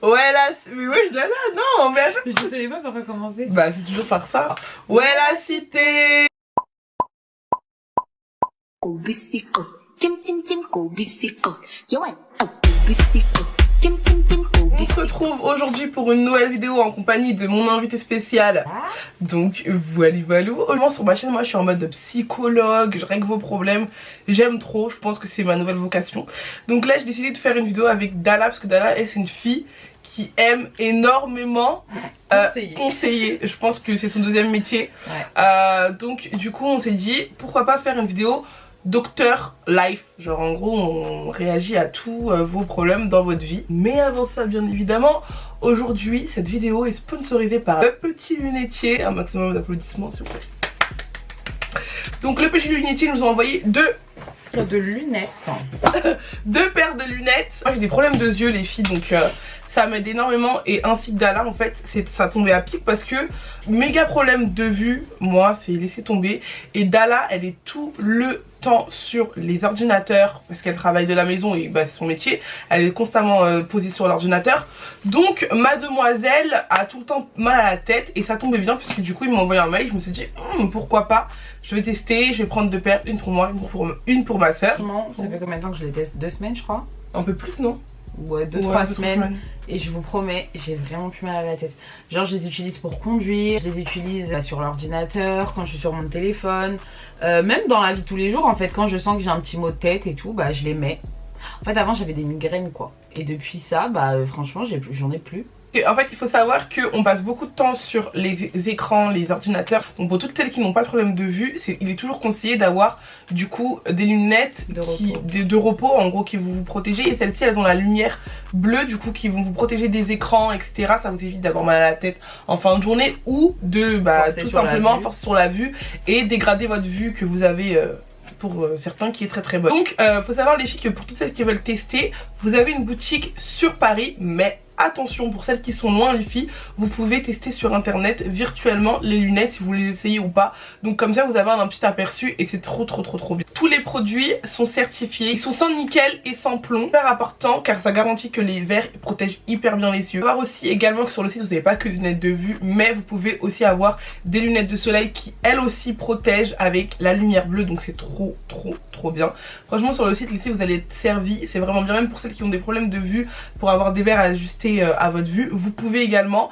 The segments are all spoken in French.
Ouais là, mais ouais je là, non mais Je savais pas par quoi commencer. bah c'est toujours par ça. Ouais la cité. 고비시고 찜찜찜 고비시고 요한 고비시고 찜찜찜 On 고비시고 se retrouve aujourd'hui pour une nouvelle vidéo en compagnie de mon invité spécial. Donc voilà. Aujourd'hui sur ma chaîne, moi je suis en mode psychologue, je règle vos problèmes, j'aime trop, je pense que c'est ma nouvelle vocation. Donc là j'ai décidé de faire une vidéo avec Dala parce que Dala elle c'est une fille qui aime énormément conseiller. Je pense que c'est son deuxième métier. Ouais. Donc du coup on s'est dit pourquoi pas faire une vidéo Docteur Life, genre en gros on réagit à tous vos problèmes dans votre vie. Mais avant ça bien évidemment, aujourd'hui cette vidéo est sponsorisée par Le Petit Lunetier. Un maximum d'applaudissements s'il vous plaît. Donc Le Petit Lunetier nous a envoyé deux lunettes. deux paires de lunettes. Moi j'ai des problèmes de yeux les filles, donc ça m'aide énormément. Et ainsi que Dala en fait ça tombait à pic parce que méga problème de vue, moi c'est laissé tomber. Et Dala elle est tout le temps sur les ordinateurs parce qu'elle travaille de la maison et bah, c'est son métier. Elle est constamment posée sur l'ordinateur. Donc mademoiselle a tout le temps mal à la tête et ça tombait bien puisque du coup il m'a envoyé un mail. Je me suis dit pourquoi pas, je vais tester, je vais prendre deux paires, une pour moi, une pour ma soeur. Ça fait combien de temps que je les teste? 2 semaines je crois. Un peu plus non? Ouais, 2-3 semaines. Et je vous promets, j'ai vraiment plus mal à la tête. Genre je les utilise pour conduire, je les utilise sur l'ordinateur, quand je suis sur mon téléphone, même dans la vie de tous les jours en fait. Quand je sens que j'ai un petit mot de tête et tout, bah je les mets. En fait avant j'avais des migraines quoi. Et depuis ça, bah franchement j'en ai plus. En fait il faut savoir qu'on passe beaucoup de temps sur les écrans, les ordinateurs. Donc pour toutes celles qui n'ont pas de problème de vue, il est toujours conseillé d'avoir du coup des lunettes de repos en gros qui vont vous protéger. Et celles-ci elles ont la lumière bleue du coup qui vont vous protéger des écrans etc. Ça vous évite d'avoir mal à la tête en fin de journée ou de tout simplement forcer sur la vue et dégrader votre vue que vous avez pour certains qui est très bonne. Donc faut savoir les filles que pour toutes celles qui veulent tester, vous avez une boutique sur Paris, mais attention pour celles qui sont loin les filles, vous pouvez tester sur internet virtuellement les lunettes si vous les essayez ou pas. Donc comme ça vous avez un petit aperçu et c'est trop bien. Tous les produits sont certifiés, ils sont sans nickel et sans plomb, super important car ça garantit que les verres protègent hyper bien les yeux. Voir aussi également que sur le site vous n'avez pas que des lunettes de vue, mais vous pouvez aussi avoir des lunettes de soleil qui elles aussi protègent avec la lumière bleue, donc c'est trop bien. Franchement sur le site les filles vous allez être servis, c'est vraiment bien, même pour celles qui ont des problèmes de vue, pour avoir des verres ajustés à votre vue, vous pouvez également.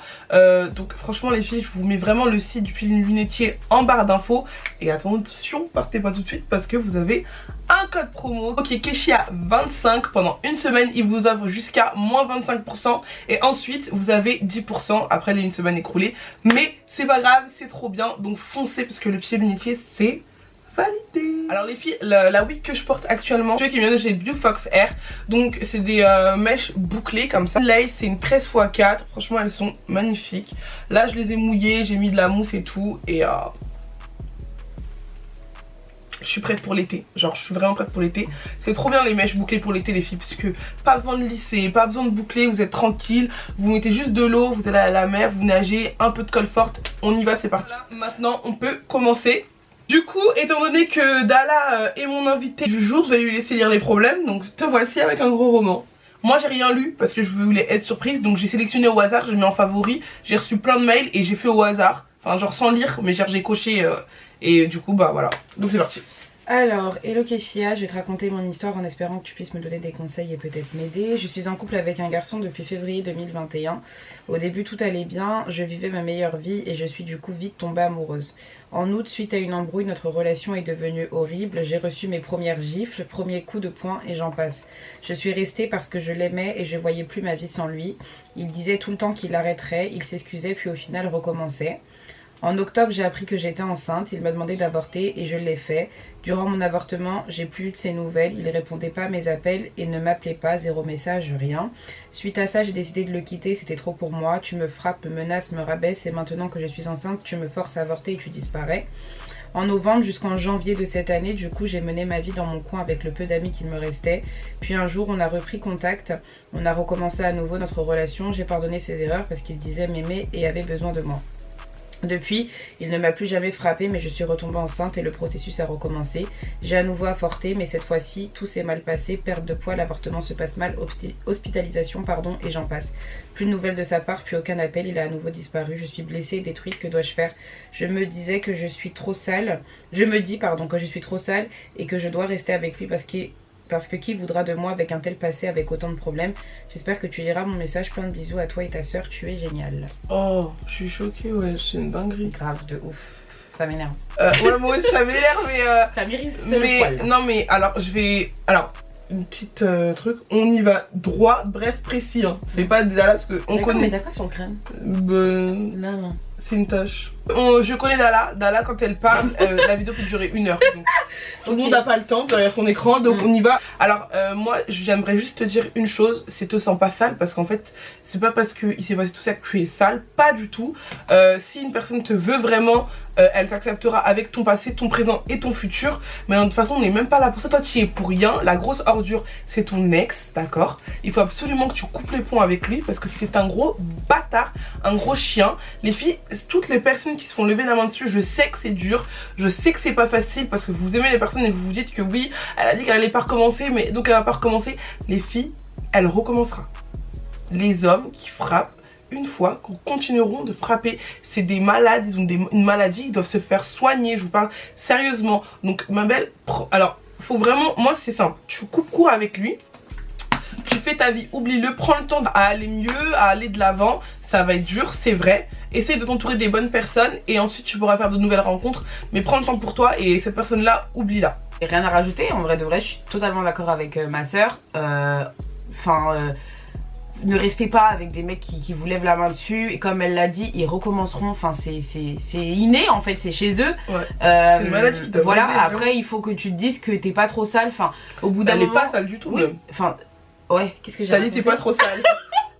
Donc franchement les filles je vous mets vraiment le site du lunetier en barre d'infos. Et attention, partez pas tout de suite parce que vous avez un code promo qui est Keshia25. Pendant une semaine il vous offre jusqu'à moins 25% et ensuite vous avez 10% après les une semaine écoulée. Mais c'est pas grave, c'est trop bien, donc foncez parce que le pied lunetier c'est validé. Alors les filles, la wig que je porte actuellement, ceux qui me viennent chez Blue Fox Air, donc c'est des mèches bouclées comme ça. Là c'est une 13x4, franchement elles sont magnifiques. Là je les ai mouillées, j'ai mis de la mousse et tout et je suis prête pour l'été, genre je suis vraiment prête pour l'été. C'est trop bien les mèches bouclées pour l'été les filles, parce que pas besoin de lisser, pas besoin de boucler, vous êtes tranquille, vous mettez juste de l'eau, vous allez à la mer, vous nagez, un peu de colle forte, on y va, c'est parti. Voilà, maintenant on peut commencer. Du coup, étant donné que Dala est mon invité du jour, je vais lui laisser lire les problèmes. Donc te voici avec un gros roman. Moi j'ai rien lu parce que je voulais être surprise, donc j'ai sélectionné au hasard, j'ai mis en favori. J'ai reçu plein de mails et j'ai fait au hasard. Enfin genre sans lire, mais j'ai coché et du coup bah voilà. Donc c'est parti. Alors, hello Keshia, je vais te raconter mon histoire en espérant que tu puisses me donner des conseils et peut-être m'aider. Je suis en couple avec un garçon depuis février 2021. Au début tout allait bien, je vivais ma meilleure vie et je suis du coup vite tombée amoureuse. En août, suite à une embrouille, notre relation est devenue horrible. J'ai reçu mes premières gifles, premiers coups de poing et j'en passe. Je suis restée parce que je l'aimais et je voyais plus ma vie sans lui. Il disait tout le temps qu'il arrêterait, il s'excusait puis au final recommençait. En octobre, j'ai appris que j'étais enceinte, il m'a demandé d'avorter et je l'ai fait. Durant mon avortement, j'ai plus eu de ses nouvelles, il répondait pas à mes appels et ne m'appelait pas, 0 message, rien. Suite à ça, j'ai décidé de le quitter, c'était trop pour moi. Tu me frappes, me menaces, me rabaisses et maintenant que je suis enceinte, tu me forces à avorter et tu disparais. En novembre jusqu'en janvier de cette année, du coup, j'ai mené ma vie dans mon coin avec le peu d'amis qu'il me restait. Puis un jour, on a repris contact, on a recommencé à nouveau notre relation. J'ai pardonné ses erreurs parce qu'il disait m'aimer et avait besoin de moi. Depuis, il ne m'a plus jamais frappé, mais je suis retombée enceinte et le processus a recommencé. J'ai à nouveau avorté, mais cette fois-ci, tout s'est mal passé. Perte de poids, l'avortement se passe mal, hospitalisation, pardon, et j'en passe. Plus de nouvelles de sa part, puis aucun appel, il a à nouveau disparu. Je suis blessée et détruite, que dois-je faire? Je me disais que je suis trop sale. Je me dis, pardon, que je suis trop sale et que je dois rester avec lui parce que qui voudra de moi avec un tel passé, avec autant de problèmes? J'espère que tu liras mon message. Plein de bisous à toi et ta soeur, tu es géniale. Oh, je suis choquée, ouais, c'est une dinguerie. Grave, de ouf. Ça m'énerve. Ouais, moi aussi, ça m'énerve, mais... Ça m'irrite, mais non, mais alors, je vais... Alors, une petite truc, on y va droit, bref, précis. Hein. C'est pas des Dala, parce qu'on connaît... Mais d'accord, son crâne. Non. C'est une tâche. Je connais Dala. Dala, quand elle parle, la vidéo peut durer 1 heure. Donc, tout le monde n'a pas le temps derrière son écran, donc on y va. Alors, moi, j'aimerais juste te dire une chose, c'est te sens pas sale, parce qu'en fait, c'est pas parce qu'il s'est passé tout ça que tu es sale, pas du tout. Si une personne te veut vraiment, elle t'acceptera avec ton passé, ton présent et ton futur. Mais de toute façon, on n'est même pas là pour ça. Toi, tu y es pour rien. La grosse ordure, c'est ton ex, d'accord? Il faut absolument que tu coupes les ponts avec lui, parce que c'est un gros bâtard, un gros chien. Les filles, toutes les personnes qui se font lever la main dessus, je sais que c'est dur, je sais que c'est pas facile, parce que vous aimez les personnes et vous vous dites que oui, elle a dit qu'elle allait pas recommencer, mais donc elle va pas recommencer. Les filles, elle recommencera. Les hommes qui frappent une fois, qui continueront de frapper, c'est des malades, ils ont une maladie, ils doivent se faire soigner, je vous parle sérieusement. Donc ma belle, alors faut vraiment, moi c'est simple, tu coupes court avec lui, tu fais ta vie, oublie-le, prends le temps à aller mieux, à aller de l'avant. Ça va être dur, c'est vrai. Essaye de t'entourer des bonnes personnes et ensuite tu pourras faire de nouvelles rencontres. Mais prends le temps pour toi et cette personne-là, oublie-la. Et rien à rajouter, en vrai de vrai, je suis totalement d'accord avec ma soeur. Ne restez pas avec des mecs qui vous lèvent la main dessus. Et comme elle l'a dit, ils recommenceront. Enfin, c'est inné en fait, c'est chez eux. Ouais. C'est une maladie qui doit voilà, aider, après il faut que tu te dises que t'es pas trop sale. Enfin, au bout d'un moment. Elle est pas sale du tout, oui. même. Enfin, ouais, qu'est-ce que j'ai T'as dit t'es pas trop sale.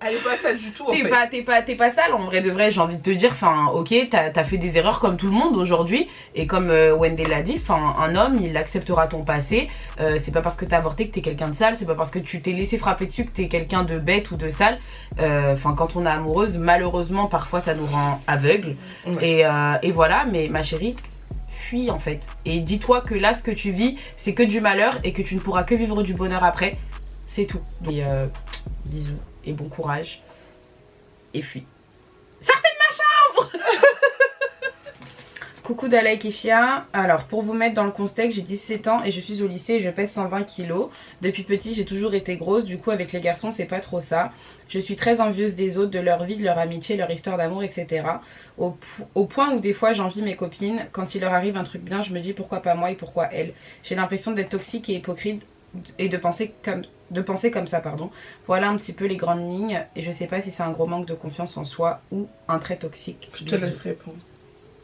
Elle est pas sale du tout en fait. T'es pas sale en vrai de vrai, j'ai envie de te dire, enfin ok, t'as fait des erreurs comme tout le monde aujourd'hui. Et comme Wendy l'a dit, enfin un homme il acceptera ton passé. C'est pas parce que t'as avorté que t'es quelqu'un de sale, c'est pas parce que tu t'es laissé frapper dessus que t'es quelqu'un de bête ou de sale. Enfin quand on est amoureuse, malheureusement parfois ça nous rend aveugles. Ouais. Et voilà, mais ma chérie, fuis en fait. Et dis-toi que là ce que tu vis c'est que du malheur et que tu ne pourras que vivre du bonheur après. C'est tout. Donc, bisous. Et bon courage. Et fuis. Sortez de ma chambre. Coucou Dala et Keshia. Alors pour vous mettre dans le contexte, j'ai 17 ans et je suis au lycée et je pèse 120 kg. Depuis petit j'ai toujours été grosse, du coup avec les garçons c'est pas trop ça. Je suis très envieuse des autres, de leur vie, de leur amitié, leur histoire d'amour, etc. Au point où des fois j'envie mes copines. Quand il leur arrive un truc bien, je me dis pourquoi pas moi et pourquoi elles. J'ai l'impression d'être toxique et hypocrite et de penser comme ça, pardon. Voilà un petit peu les grandes lignes et je sais pas si c'est un gros manque de confiance en soi ou un trait toxique. Je te laisse répondre.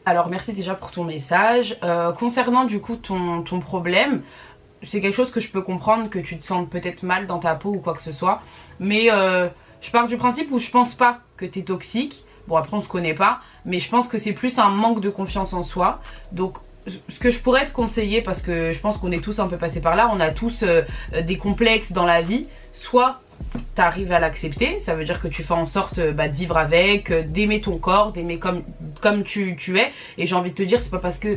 Alors merci déjà pour ton message. Concernant du coup ton problème, c'est quelque chose que je peux comprendre, que tu te sens peut-être mal dans ta peau ou quoi que ce soit. Mais je pars du principe où je pense pas que t'es toxique. Bon après on se connaît pas, mais je pense que c'est plus un manque de confiance en soi. Donc ce que je pourrais te conseiller, parce que je pense qu'on est tous un peu passés par là, on a tous des complexes dans la vie. Soit tu arrives à l'accepter, ça veut dire que tu fais en sorte de vivre avec, d'aimer ton corps, d'aimer comme tu es. Et j'ai envie de te dire, c'est pas parce que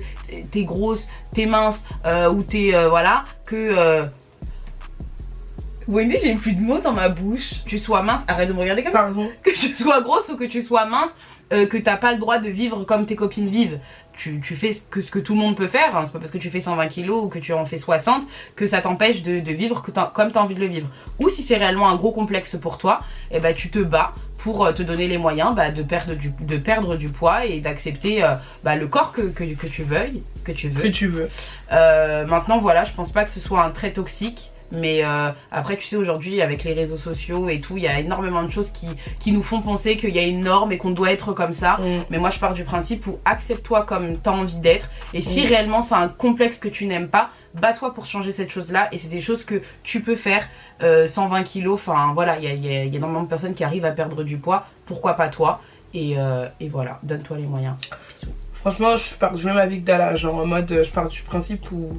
t'es grosse, t'es mince ou t'es voilà que... Wendy, j'ai plus de mots dans ma bouche. Que tu sois mince, arrête de me regarder comme ça. Pardon. Que tu sois grosse ou que tu sois mince, que t'as pas le droit de vivre comme tes copines vivent. Tu fais ce que tout le monde peut faire, hein. C'est pas parce que tu fais 120 kilos ou que tu en fais 60 que ça t'empêche de vivre comme t'as envie de le vivre. Ou si c'est réellement un gros complexe pour toi, et tu te bats pour te donner les moyens de perdre du poids et d'accepter le corps que tu veux. Maintenant voilà, je pense pas que ce soit un trait toxique. Mais après tu sais aujourd'hui avec les réseaux sociaux et tout, il y a énormément de choses qui nous font penser qu'il y a une norme et qu'on doit être comme ça. Mais moi je pars du principe où accepte-toi comme t'as envie d'être. Et si réellement c'est un complexe que tu n'aimes pas, bats-toi pour changer cette chose là. Et c'est des choses que tu peux faire. 120 kilos, enfin voilà, il y a énormément de personnes qui arrivent à perdre du poids. Pourquoi pas toi? Et voilà, donne-toi les moyens. Bisous. Franchement je pars du même avis que Dala, genre en mode je pars du principe où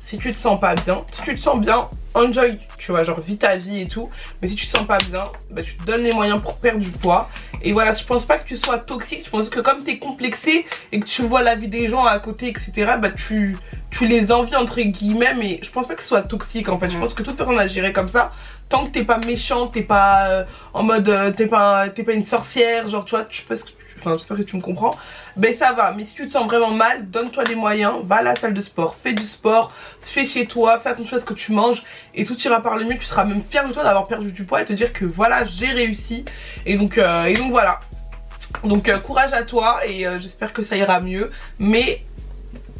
si tu te sens pas bien, si tu te sens bien, enjoy, tu vois, genre vis ta vie et tout. Mais si tu te sens pas bien, tu te donnes les moyens pour perdre du poids. Et voilà, je pense pas que tu sois toxique, je pense que comme t'es complexé et que tu vois la vie des gens à côté, etc., bah tu les envies entre guillemets, mais je pense pas que ce soit toxique en fait. Je pense que toute personne a géré comme ça. Tant que t'es pas méchant, t'es pas en mode t'es pas une sorcière, genre tu vois, j'espère que tu me comprends. Ben ça va, mais si tu te sens vraiment mal, donne-toi les moyens, va à la salle de sport, fais du sport, fais chez toi, fais attention à ce que tu manges et tout ira par le mieux. Tu seras même fier de toi d'avoir perdu du poids et te dire que voilà, j'ai réussi. Et donc voilà. Donc courage à toi et j'espère que ça ira mieux. Mais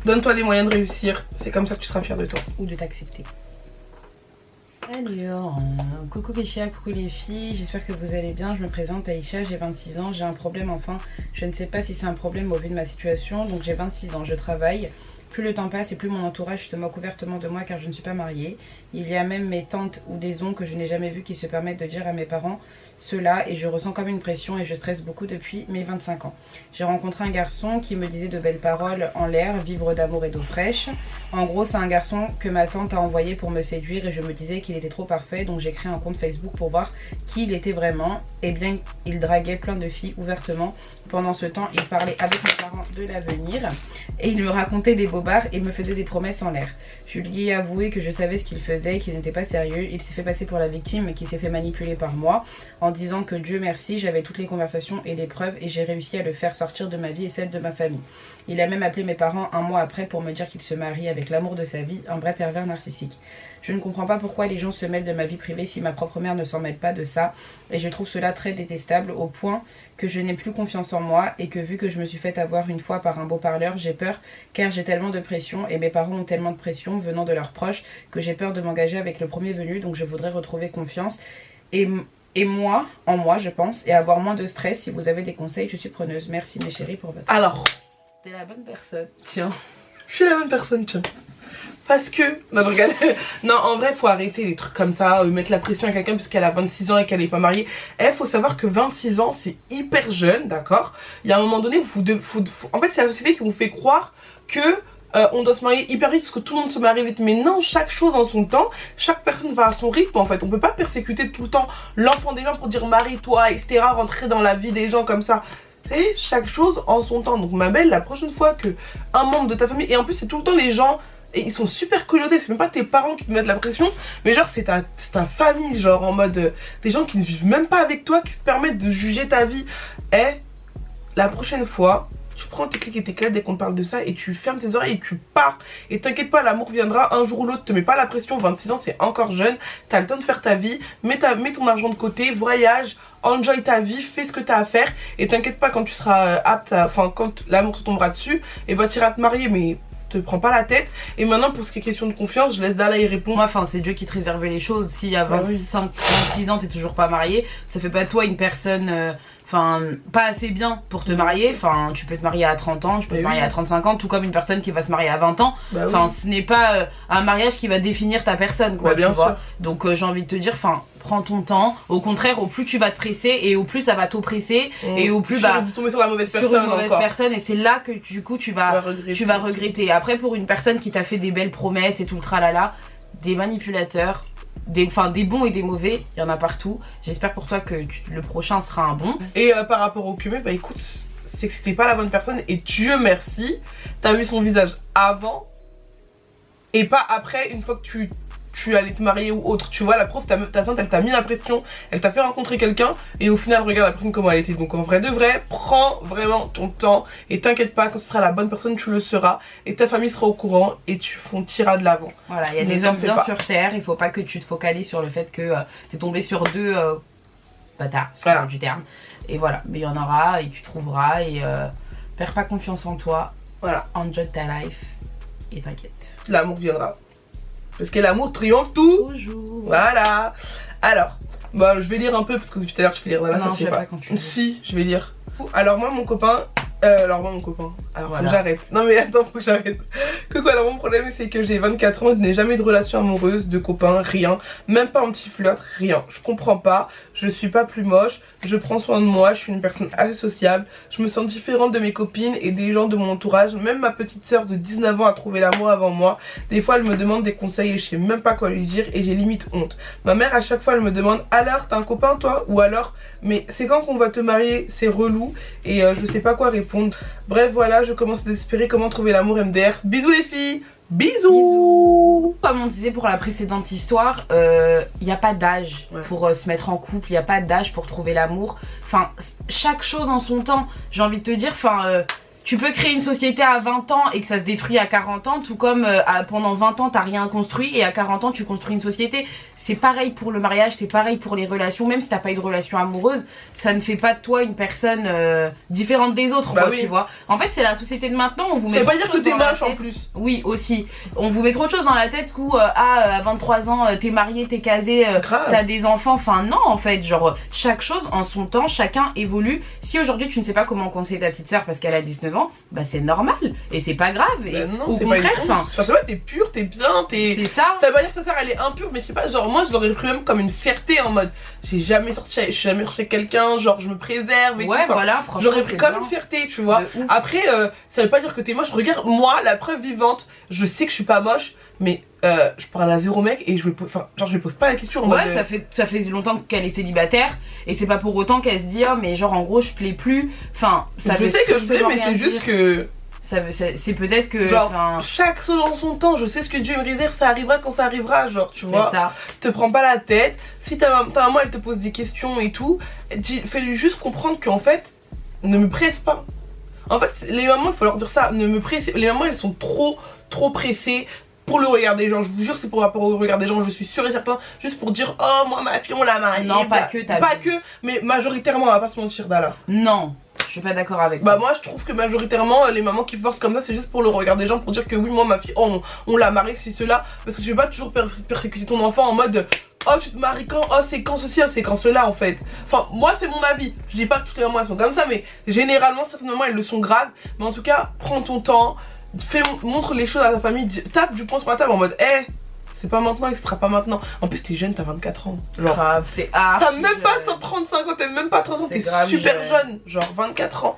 donne-toi les moyens de réussir, c'est comme ça que tu seras fier de toi. Ou de t'accepter. Alors, coucou Keishia, coucou les filles, j'espère que vous allez bien. Je me présente Aïcha, j'ai 26 ans, j'ai un problème enfin. Je ne sais pas si c'est un problème au vu de ma situation, donc j'ai 26 ans, je travaille. Plus le temps passe et plus mon entourage se moque ouvertement de moi car je ne suis pas mariée. Il y a même mes tantes ou des oncles que je n'ai jamais vus qui se permettent de dire à mes parents cela et je ressens comme une pression et je stresse beaucoup depuis mes 25 ans. J'ai rencontré un garçon qui me disait de belles paroles en l'air, vivre d'amour et d'eau fraîche. En gros, c'est un garçon que ma tante a envoyé pour me séduire et je me disais qu'il était trop parfait, donc j'ai créé un compte Facebook pour voir qui il était vraiment. Et bien, il draguait plein de filles ouvertement. Pendant ce temps, il parlait avec mes parents de l'avenir et il me racontait des bobards et me faisait des promesses en l'air. Je lui ai avoué que je savais ce qu'il faisait, qu'il n'était pas sérieux. Il s'est fait passer pour la victime et qu'il s'est fait manipuler par moi en disant que Dieu merci, j'avais toutes les conversations et les preuves et j'ai réussi à le faire sortir de ma vie et celle de ma famille. Il a même appelé mes parents un mois après pour me dire qu'il se marie avec l'amour de sa vie, un vrai pervers narcissique. Je ne comprends pas pourquoi les gens se mêlent de ma vie privée si ma propre mère ne s'en mêle pas de ça et je trouve cela très détestable au point que je n'ai plus confiance en moi et que vu que je me suis fait avoir une fois par un beau parleur, j'ai peur car j'ai tellement de pression et mes parents ont tellement de pression venant de leurs proches que j'ai peur de m'engager avec le premier venu, donc je voudrais retrouver confiance et moi, en moi je pense, et avoir moins de stress. Si vous avez des conseils, je suis preneuse. Merci mes chéris pour votre... Alors, t'es la bonne personne. Tiens. Je suis la bonne personne, tiens. Parce que, non je regarde, non en vrai faut arrêter les trucs comme ça, mettre la pression à quelqu'un puisqu'elle a 26 ans et qu'elle est pas mariée. Faut savoir que 26 ans c'est hyper jeune, d'accord. Il y a un moment donné, en fait c'est la société qui vous fait croire que on doit se marier hyper vite parce que tout le monde se marie vite. Mais non, chaque chose en son temps, chaque personne va à son rythme en fait. On peut pas persécuter tout le temps l'enfant des gens pour dire marie-toi, etc. Rentrer dans la vie des gens comme ça. C'est chaque chose en son temps. Donc ma belle, la prochaine fois que un membre de ta famille, et en plus c'est tout le temps les gens... Et ils sont super culottés, c'est même pas tes parents qui te mettent la pression, mais genre c'est ta famille, genre en mode des gens qui ne vivent même pas avec toi, qui se permettent de juger ta vie. Et la prochaine fois, tu prends tes clics et tes claques dès qu'on te parle de ça et tu fermes tes oreilles et tu pars. Et t'inquiète pas, l'amour viendra un jour ou l'autre, te mets pas la pression, 26 ans c'est encore jeune, t'as le temps de faire ta vie, mets ton argent de côté, voyage, enjoy ta vie, fais ce que t'as à faire. Et t'inquiète pas, quand tu seras apte, enfin quand l'amour te tombera dessus, et bah tu iras te marier, mais... te prends pas la tête. Et maintenant pour ce qui est question de confiance, je laisse Dala y répondre. Moi enfin c'est Dieu qui te réservait les choses. S'il y a 26 ans t'es toujours pas marié, ça fait pas de toi une personne enfin pas assez bien pour te marier. Enfin tu peux te marier à 30 ans, tu peux te marier à 35 ans, tout comme une personne qui va se marier à 20 ans. Enfin ce n'est pas un mariage qui va définir ta personne quoi, tu vois. Donc j'ai envie de te dire, enfin prends ton temps. Au contraire, au plus tu vas te presser et au plus ça va t'oppresser et au plus bah tomber sur la mauvaise personne, sur une mauvaise personne, et c'est là que du coup tu vas regretter. Après pour une personne qui t'a fait des belles promesses et tout le tralala, des manipulateurs, des bons et des mauvais, il y en a partout. J'espère pour toi que le prochain sera un bon. Et par rapport au cumé, bah écoute, c'est que c'était pas la bonne personne et Dieu merci, t'as vu son visage avant et pas après, une fois que tu allais te marier ou autre. Tu vois, la prof, ta tante, elle t'a mis la pression, elle t'a fait rencontrer quelqu'un et au final regarde la personne comment elle était. Donc en vrai de vrai, prends vraiment ton temps et t'inquiète pas, quand ce sera la bonne personne tu le seras et ta famille sera au courant et tu t'iras de l'avant. Voilà, il y a des hommes bien sur terre, il faut pas que tu te focalises sur le fait que t'es tombé sur deux bâtards, voilà, du terme. Et voilà, mais il y en aura et tu trouveras et perds pas confiance en toi. Voilà, enjoy ta life et t'inquiète. L'amour viendra. Parce que l'amour triomphe tout. Toujours. Voilà. Alors, bah, je vais lire un peu parce que depuis tout à l'heure je fais lire dans la non, je sais pas quand tu veux. Si, je vais lire. Alors moi mon copain, Alors moi mon copain, alors voilà. Faut que j'arrête. Non mais attends, faut que j'arrête. Que quoi, alors mon problème c'est que j'ai 24 ans, je n'ai jamais eu de relation amoureuse, de copain, rien. Même pas un petit flirt, rien. Je comprends pas, je suis pas plus moche, je prends soin de moi, je suis une personne assez sociable. Je me sens différente de mes copines et des gens de mon entourage. Même ma petite soeur de 19 ans a trouvé l'amour avant moi. Des fois elle me demande des conseils et je sais même pas quoi lui dire et j'ai limite honte. Ma mère à chaque fois elle me demande alors t'as un copain toi, ou alors mais c'est quand qu'on va te marier, c'est relou et je sais pas quoi répondre. Bref voilà, je commence à désespérer comment trouver l'amour MDR. Bisous les filles. Bisous. Comme on disait pour la précédente histoire, il n'y a pas d'âge pour se mettre en couple, il n'y a pas d'âge pour trouver l'amour. Enfin, chaque chose en son temps, j'ai envie de te dire, enfin... tu peux créer une société à 20 ans et que ça se détruit à 40 ans, tout comme pendant 20 ans t'as rien construit et à 40 ans tu construis une société. C'est pareil pour le mariage, c'est pareil pour les relations, même si t'as pas eu de relation amoureuse, ça ne fait pas de toi une personne différente des autres, bah quoi, oui. Tu vois. En fait c'est la société de maintenant, on vous met... Ça veut pas dire que t'es moche en plus. Oui aussi, on vous met trop de choses dans la tête où à 23 ans t'es marié, t'es casé, t'as des enfants, enfin non en fait, genre chaque chose en son temps, chacun évolue. Si aujourd'hui tu ne sais pas comment conseiller ta petite soeur parce qu'elle a 19 ans, bah c'est normal et c'est pas grave. Et non, au contraire, enfin ça va, t'es pure, t'es bien, t'es... C'est ça. Ça veut pas dire que ta soeur elle est impure, mais je sais pas, genre moi je l'aurais pris même comme une fierté en mode j'ai jamais sorti, je suis jamais chez quelqu'un, genre je me préserve et ouais, tout. Voilà, franchement j'aurais pris comme une fierté, tu vois. Après ça veut pas dire que t'es moche, regarde moi la preuve vivante, je sais que je suis pas moche, mais je parle à zéro mec et je me pose pas la question en mode ça fait longtemps qu'elle est célibataire et c'est pas pour autant qu'elle se dit oh mais genre en gros je plais plus, enfin ça je sais que je plais mais c'est juste que c'est peut-être que genre chaque chose en son temps, je sais ce que Dieu me réserve, ça arrivera quand ça arrivera, genre tu vois, ça. Te prends pas la tête, si ta maman elle te pose des questions et tout, fais-lui juste comprendre qu'en fait ne me presse pas. En fait les mamans il faut leur dire ça, ne me presse, les mamans elles sont trop pressées pour le regard des gens, je vous jure c'est pour rapport au regard des gens, je suis sûre et certain, juste pour dire oh moi ma fille on l'a mariée. Non pas que pas que, mais majoritairement on va pas se mentir Dala. Non. Je suis pas d'accord avec toi. Bah moi je trouve que majoritairement les mamans qui forcent comme ça c'est juste pour le regard des gens, pour dire que oui moi ma fille oh, on l'a mariée si cela, parce que tu veux pas toujours persécuter ton enfant en mode oh tu te maries quand, oh c'est quand ceci, c'est quand cela en fait. Enfin moi c'est mon avis, je dis pas que toutes les mamans elles sont comme ça, mais généralement certaines mamans elles le sont graves. Mais en tout cas prends ton temps, montre les choses à ta famille, tape du poing sur la table en mode hey, c'est pas maintenant et ce sera pas maintenant. En plus t'es jeune, t'as 24 ans. Genre c'est t'as même pas 135 ans, t'as même pas 30 ans, t'es super jeune. Genre 24 ans.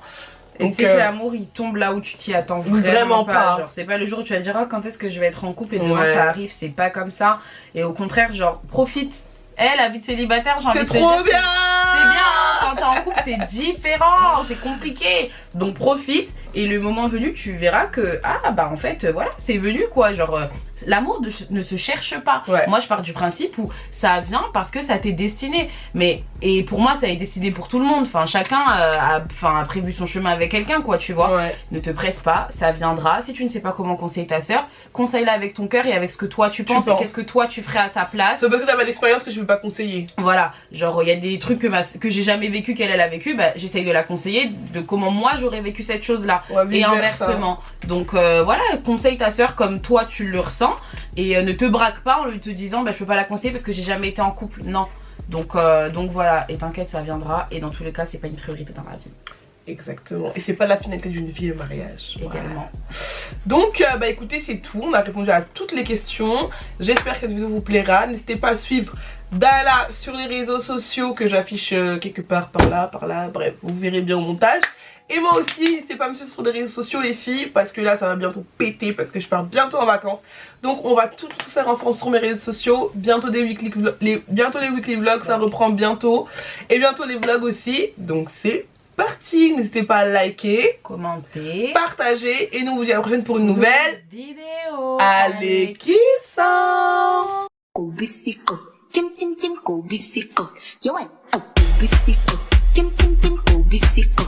Et c'est que l'amour il tombe là où tu t'y attends vraiment pas. Genre c'est pas le jour où tu vas te dire oh, quand est-ce que je vais être en couple et demain ça arrive, c'est pas comme ça. Et au contraire genre profite. La vie de célibataire, j'ai envie de te dire, c'est bien, quand t'es en couple c'est différent, c'est compliqué. Donc profite et le moment venu tu verras que ah bah en fait voilà c'est venu quoi, genre l'amour ne se cherche pas. Moi je pars du principe où ça vient parce que ça t'est destiné. Mais et pour moi ça est destiné pour tout le monde. Enfin chacun a prévu son chemin avec quelqu'un quoi, tu vois. Ne te presse pas, ça viendra. Si tu ne sais pas comment conseiller ta soeur, conseille-la avec ton cœur et avec ce que toi tu penses et qu'est-ce que toi tu ferais à sa place. C'est parce que t'as pas d'expérience que je veux pas conseiller. Voilà, genre il y a des trucs que j'ai jamais vécu qu'elle a vécu, bah j'essaye de la conseiller de comment moi j'aurais vécu cette chose là et inversement. Donc voilà, conseille ta soeur comme toi tu le ressens. Et ne te braque pas en lui te disant bah je peux pas la conseiller parce que j'ai jamais été en couple. Non. Donc voilà, et t'inquiète ça viendra. Et dans tous les cas c'est pas une priorité dans la vie. Exactement. Et c'est pas la finalité d'une vie le mariage. Également. Donc bah écoutez c'est tout. On a répondu à toutes les questions. J'espère que cette vidéo vous plaira. N'hésitez pas à suivre Dala sur les réseaux sociaux que j'affiche quelque part par là. Bref vous verrez bien au montage. Et moi aussi, n'hésitez pas à me suivre sur les réseaux sociaux les filles, parce que là ça va bientôt péter, parce que je pars bientôt en vacances. Donc on va tout faire ensemble sur mes réseaux sociaux. Bientôt les weekly vlogs, ça reprend bientôt. Et bientôt les vlogs aussi, donc c'est parti. N'hésitez pas à liker, commenter, partager. Et nous on vous dit à la prochaine pour une nouvelle vidéo. Allez qui sent Kobisiko, tim tim tim kobisiko, yo ouais, kobisiko, tim tim tim kobisiko.